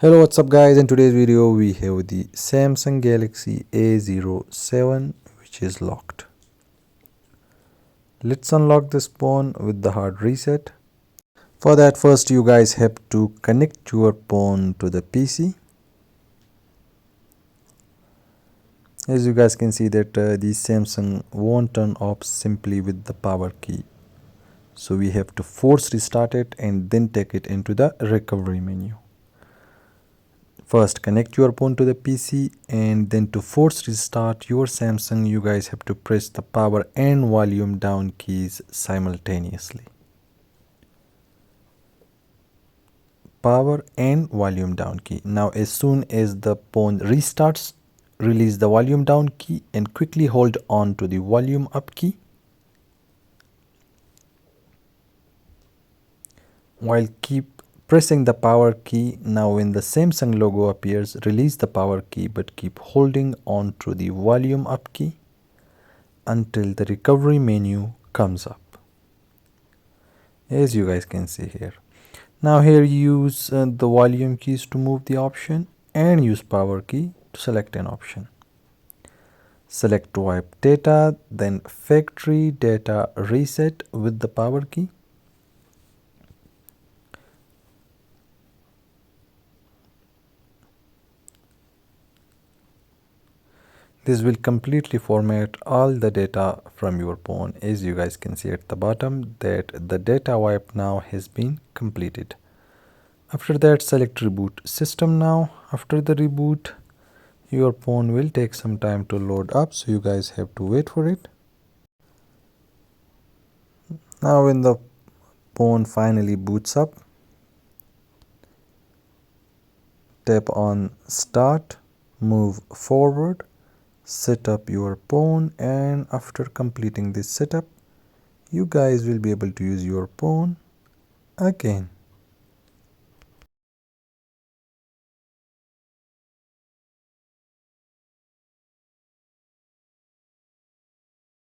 Hello, what's up guys? In today's video we have the Samsung Galaxy A07 which is locked. Let's unlock this phone with the hard reset. For that, first you guys have to connect your phone to the PC. As you guys can see that the Samsung won't turn off simply with the power key. So we have to force restart it and then take it into the recovery menu. First connect your phone to the PC, and then to force restart your Samsung you guys have to press the power and volume down keys simultaneously. Power and volume down key. Now as soon as the phone restarts, release the volume down key and quickly hold on to the volume up key. While keep pressing the power key, now when the Samsung logo appears, release the power key but keep holding on to the volume up key until the recovery menu comes up, as you guys can see here. Now here use the volume keys to move the option and use power key to select an option. Select wipe data, then factory data reset with the power key. This will completely format all the data from your phone. As you guys can see at the bottom that the data wipe now has been completed. After that, select reboot system now. After the reboot, your phone will take some time to load up, so you guys have to wait for it. Now when the phone finally boots up, tap on start, move forward, set up your phone, and after completing this setup, you guys will be able to use your phone again.